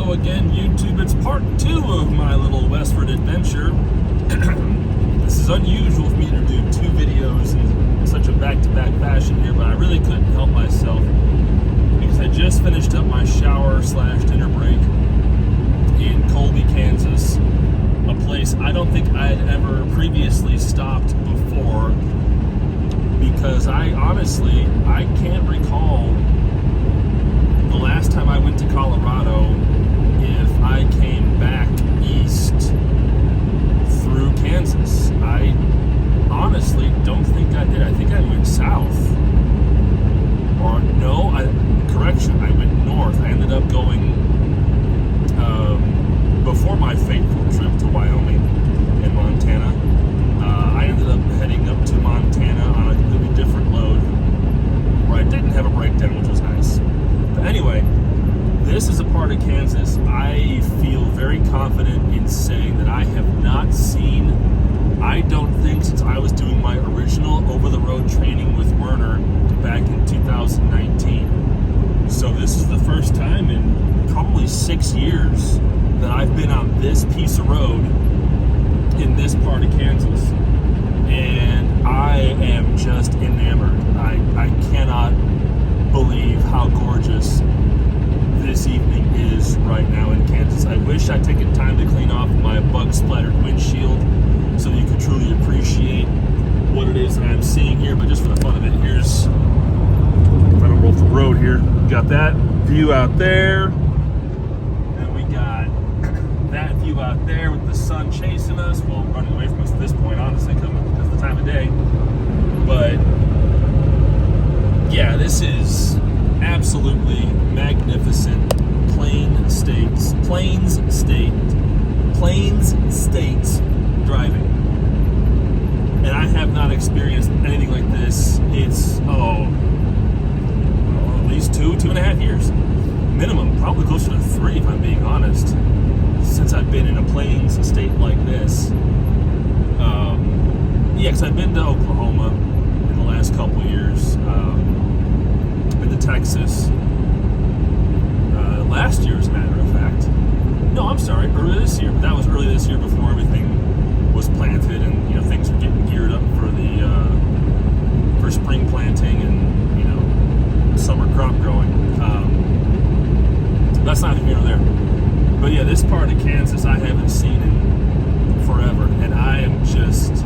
go again, YouTube. It's part 2 of my little westward adventure. This is unusual for me to do 2 videos in such a back-to-back fashion here, but I really couldn't help myself because I just finished up my shower/dinner break in Colby, Kansas, a place I don't think I had ever previously stopped before, because I can't recall the last time I went to Colorado if I came back east through Kansas. I honestly don't think I did. I think I went south. Or no, correction, I went north. I ended up going before my fateful trip to Wyoming and Montana. I ended up heading up to Montana on a completely different load where I didn't have a breakdown, which was nice. But anyway, this is a part of Kansas I feel very confident in saying that I have not seen, I don't think, since I was doing my original over-the-road training with Werner back in 2019. So this is the first time in probably 6 years that I've been on this piece of road in this part of Kansas. And I am just enamored. I cannot believe how gorgeous this evening is right now in Kansas. I wish I'd taken time to clean off my bug-splattered windshield so you could truly appreciate what it is that I'm seeing here. But just for the fun of it, here's, if I don't roll off the road here, got that view out there. And we got that view out there with the sun chasing us, well, running away from us at this point, honestly, because of the time of day. But yeah, this is absolutely magnificent Plains States driving. And I have not experienced anything like this. It's, at least 2.5 years. Minimum, probably closer to 3 if I'm being honest, since I've been in a plains state like this. Yeah, because I've been to Oklahoma in the last couple of years. Been to Texas last year, as a matter of fact. No, I'm sorry, early this year. But that was early this year before everything was planted and things were getting geared up for the for spring planting and summer crop growing. That's neither here nor there. But yeah, this part of Kansas I haven't seen in forever, and I am just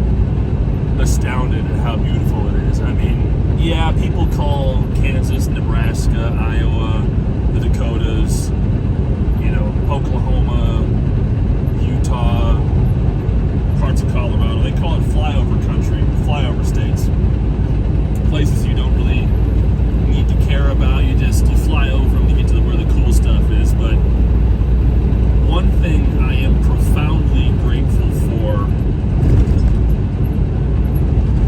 astounded at how beautiful it is. I mean, yeah, people call Kansas, Nebraska, Iowa, the Dakotas, Oklahoma, Utah, parts of Colorado. They call it flyover country, flyover states. Places you don't really need to care about. You fly over them to get to where the cool stuff is. But one thing I am profoundly grateful for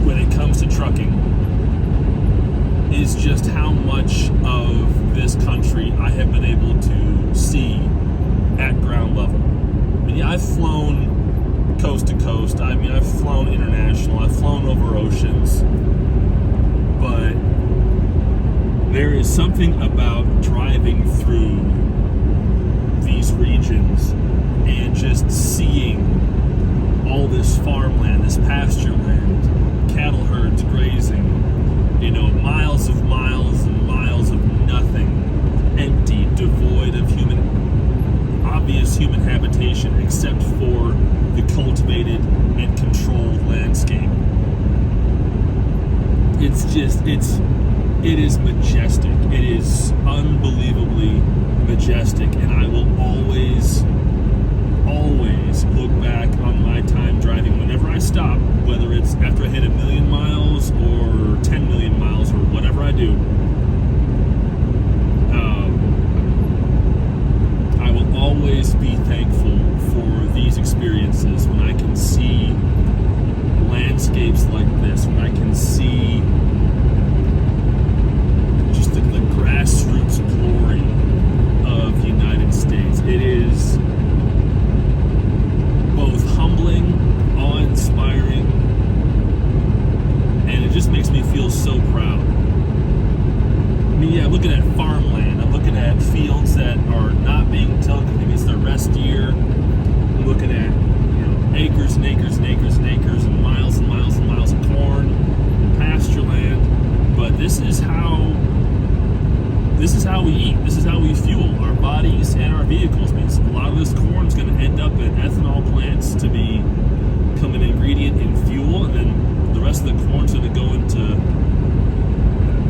when it comes to trucking is just how much of this country I have been able to see at ground level. I mean, yeah, I've flown coast to coast. I mean, I've flown international. I've flown over oceans. But there is something about driving through these regions and just seeing all this farmland, this pasture land, cattle herds grazing, miles and miles of nothing, empty, devoid of obvious human habitation except for the cultivated and controlled landscape. It is majestic. It is unbelievably majestic, and I will always look back on my time driving whenever I stop, whether it's after I hit 1 million miles or 10 million miles or whatever I do. I will always be thankful for these experiences when I can see landscapes like this, when I can see just the grassroots glory of the United States. It is both humbling, awe-inspiring, and it just makes me feel so proud. I mean, yeah, looking at farmland, I'm looking at fields that are not being tilled. I think it's their rest year. I'm looking at, you know, acres and acres and acres and acres and miles and miles and miles of corn, pasture land. But this is how we eat. This is how we fuel our bodies and our vehicles. I mean, a lot of this corn is going to end up in ethanol plants to become an ingredient in fuel, and then the rest of the corn is going to go into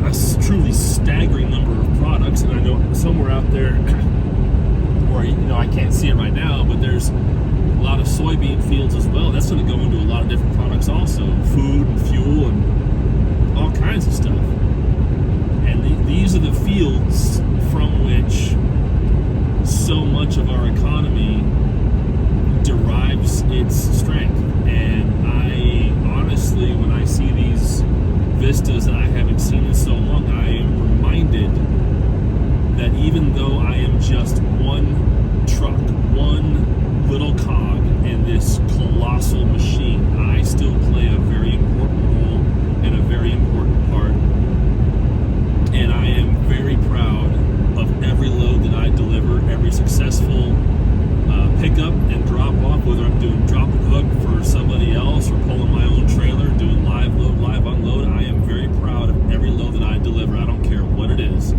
a truly staggering number of products. And I know somewhere out there, or, you know, I can't see it right now, but there's a lot of soybean fields as well. That's going to go into a lot of different products also, food and fuel and all kinds of stuff. And these are the fields from which so much of our economy derives its strength. And I honestly, when I see these vistas that I haven't seen in so long, I am reminded that even though I am just one truck, one little cog in this colossal machine, I still play a very important role and a very important part. And I am very proud of every load that I deliver, every successful pickup and drop off, whether I'm doing drop and hook for somebody else or pulling my own trailer, doing live load, live unload. I am very proud of every load that I deliver. I don't care what it is.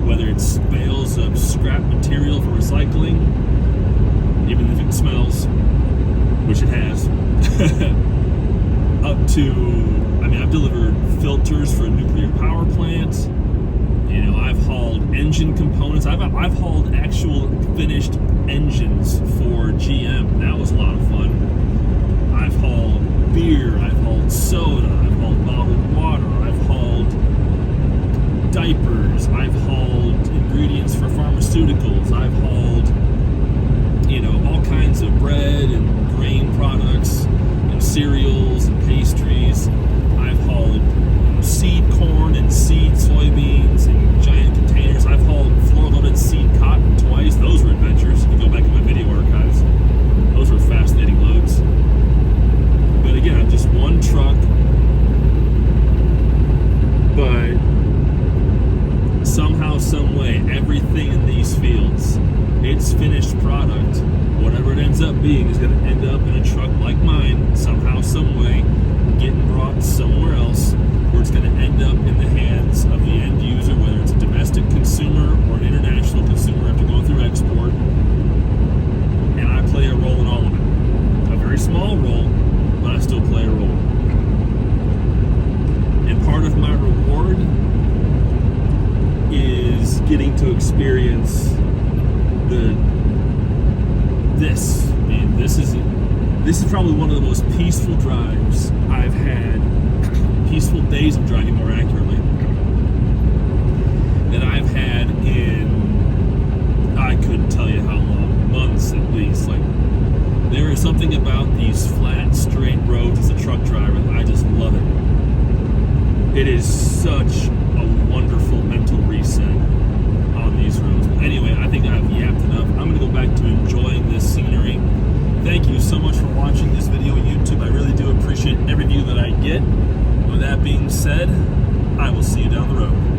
Whether it's bales of scrap material for recycling, even if it smells, which it has, up to, I mean, I've delivered filters for a nuclear power plant. You know, I've hauled engine components. I've hauled actual finished engines for GM. That was a lot of fun. I've hauled beer. I've hauled soda. I've hauled bottled water. I've hauled diapers. I've hauled ingredients for pharmaceuticals. I've hauled, you know, all kinds of bread and grain products and cereals and pastries. I've hauled seed corn and seed soybeans in giant containers. I've hauled floor-loaded seed cotton twice. Those were adventures. If you go back in my video archives, those were fascinating loads. But again, I'm just one truck, but somehow, some way, everything in these fields, its finished product, whatever it ends up being, is going to end up in a truck like mine, somehow, some way, getting brought somewhere else, where it's going to end up in the hands of the end user, whether it's a domestic consumer or an international consumer after going through export. And I play a role in all of it. A very small role, but I still play a role. And part of my reward is getting to experience this. I mean, this is probably one of the most peaceful drives I've had, peaceful days of driving more accurately, that I've had in, I couldn't tell you how long, months at least. Like, there is something about these flat, straight roads as a truck driver that I just love it. It is such a wonderful mental reset on these roads. But anyway, I think I've yapped enough. I'm going to go back to enjoying this scenery. Thank you so much for watching this video on YouTube. I really do appreciate every view that I get. With that being said, I will see you down the road.